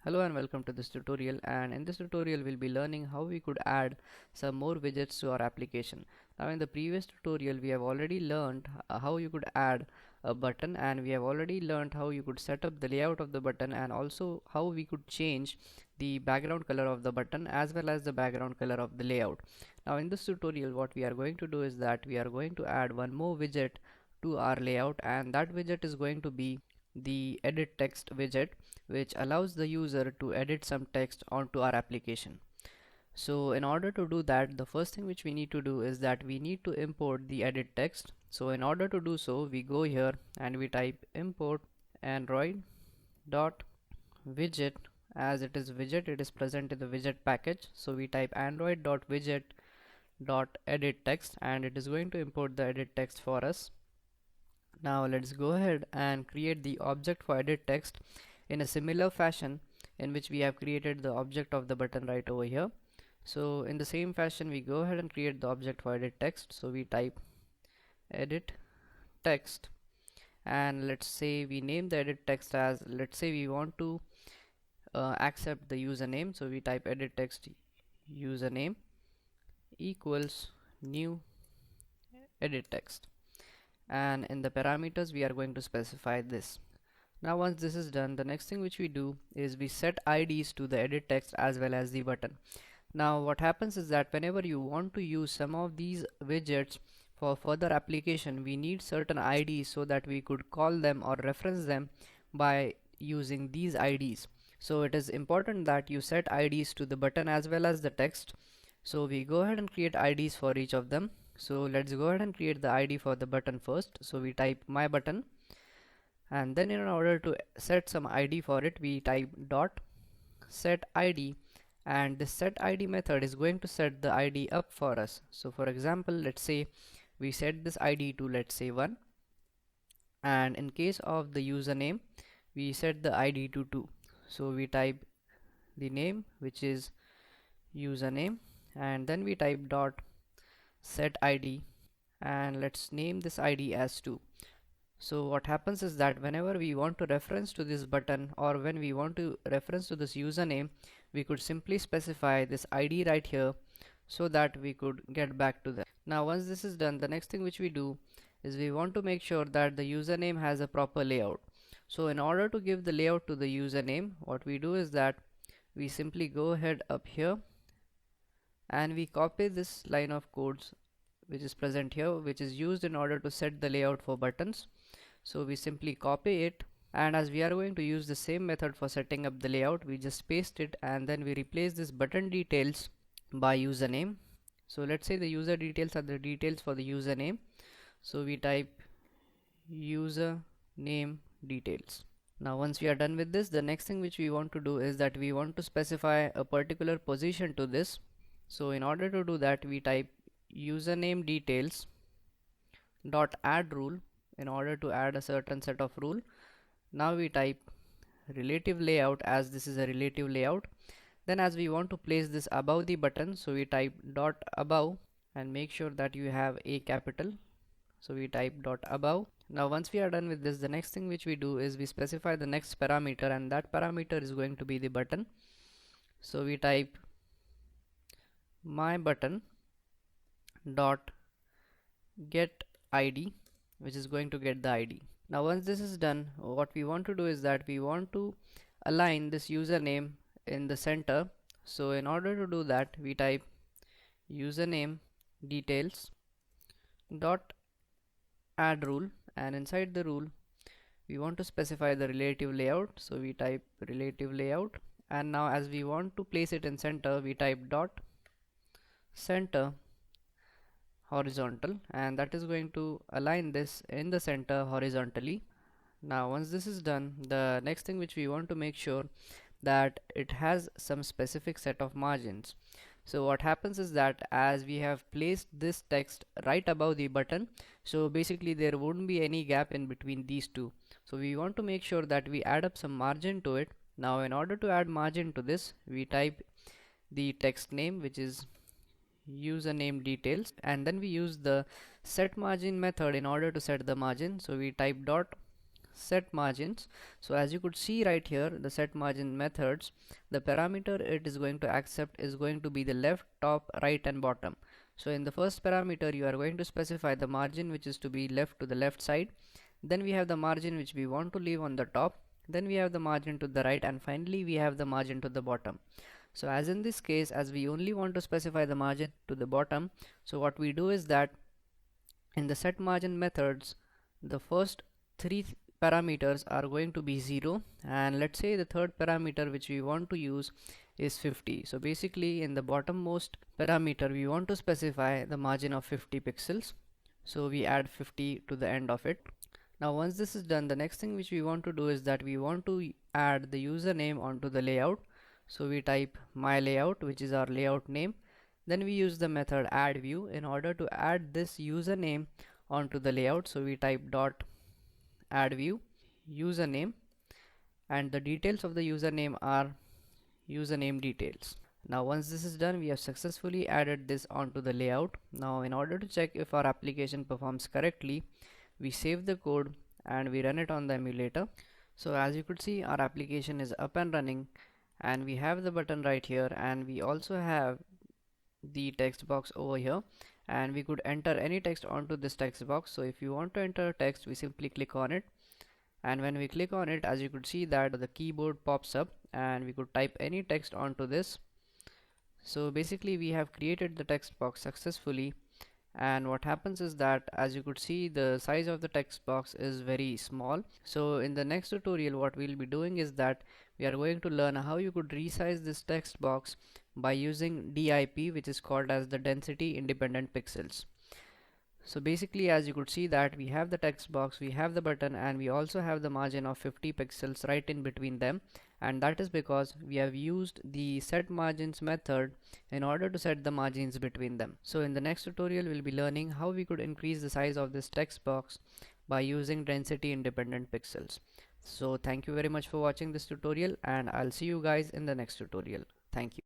Hello and welcome to this tutorial, and in this tutorial we'll be learning how we could add some more widgets to our application. Now in the previous tutorial we have already learned how you could add a button, and we have already learned how you could set up the layout of the button and also how we could change the background color of the button as well as the background color of the layout. Now in this tutorial what we are going to do is that we are going to add one more widget to our layout, and that widget is going to be the edit text widget, which allows the user to edit some text onto our application. So in order to do that, the first thing which we need to do is that we need to import the edit text. So in order to do so, we go here and we type import android dot widget. As it is widget, it is present in the widget package, so we type android dot widget dot edit text, and it is going to import the edit text for us. Now let's go ahead and create the object for edit text in a similar fashion in which we have created the object of the button right over here. So in the same fashion we go ahead and create the object for edit text. So we type edit text, and let's say we name the edit text as, let's say we want to accept the username, so we type edit text username equals new edit text, and in the parameters we are going to specify this. Now once this is done, the next thing which we do is we set IDs to the edit text as well as the button. Now what happens is that whenever you want to use some of these widgets for further application, we need certain IDs so that we could call them or reference them by using these IDs. So it is important that you set IDs to the button as well as the text. So we go ahead and create IDs for each of them. So let's go ahead and create the ID for the button first. So we type my button, and then in order to set some ID for it, we type dot set ID, and this set ID method is going to set the ID up for us. So for example, let's say we set this ID to, let's say, 1, and in case of the username we set the ID to 2. So we type the name, which is username, and then we type dot set ID, and let's name this ID as 2. So what happens is that whenever we want to reference to this button or when we want to reference to this username, we could simply specify this ID right here so that we could get back to that. Now once this is done, the next thing which we do is we want to make sure that the username has a proper layout. So in order to give the layout to the username, what we do is that we simply go ahead up here and we copy this line of codes which is present here, which is used in order to set the layout for buttons. So we simply copy it, and as we are going to use the same method for setting up the layout, we just paste it and then we replace this button details by username. So let's say the user details are the details for the username, so we type user name details. Now once we are done with this, the next thing which we want to do is that we want to specify a particular position to this. So in order to do that, we type username details dot add rule in order to add a certain set of rule. Now we type relative layout, as this is a relative layout. Then as we want to place this above the button, so we type dot above and make sure that you have a capital. So we type dot above. Now once we are done with this, the next thing which we do is we specify the next parameter, and that parameter is going to be the button. So we type my button dot get ID, which is going to get the ID. Now once this is done, what we want to do is that we want to align this username in the center. So in order to do that, we type username details dot add rule, and inside the rule we want to specify the relative layout. So we type relative layout, and now as we want to place it in center, we type dot center horizontal, and that is going to align this in the center horizontally. Now once this is done, the next thing which we want to make sure that it has some specific set of margins. So what happens is that as we have placed this text right above the button, so basically there wouldn't be any gap in between these two. So we want to make sure that we add up some margin to it. Now in order to add margin to this, we type the text name, which is username details, and then we use the set margin method in order to set the margin. So we type dot set margins. So as you could see right here, the set margin methods, the parameter it is going to accept is going to be the left, top, right and bottom. So in the first parameter you are going to specify the margin which is to be left to the left side, then we have the margin which we want to leave on the top, then we have the margin to the right, and finally we have the margin to the bottom. So as in this case, as we only want to specify the margin to the bottom, so what we do is that in the set margin methods, the first three parameters are going to be 0, and let's say the third parameter which we want to use is 50. So basically in the bottommost parameter we want to specify the margin of 50 pixels, so we add 50 to the end of it. Now once this is done, the next thing which we want to do is that we want to add the username onto the layout. So we type my layout, which is our layout name. Then we use the method add view in order to add this username onto the layout. So we type dot add view username, and the details of the username are username details. Now once this is done, we have successfully added this onto the layout. Now in order to check if our application performs correctly, we save the code and we run it on the emulator. So as you could see, our application is up and running, and we have the button right here, and we also have the text box over here, and we could enter any text onto this text box. So if you want to enter text, we simply click on it, and when we click on it, as you could see that the keyboard pops up and we could type any text onto this. So basically we have created the text box successfully, and what happens is that as you could see, the size of the text box is very small. So in the next tutorial what we'll be doing is that we are going to learn how you could resize this text box by using DIP, which is called as the density independent pixels. So basically as you could see that we have the text box, we have the button, and we also have the margin of 50 pixels right in between them, and that is because we have used the set margins method in order to set the margins between them. So in the next tutorial we'll be learning how we could increase the size of this text box by using density independent pixels. So thank you very much for watching this tutorial, and I'll see you guys in the next tutorial. Thank you.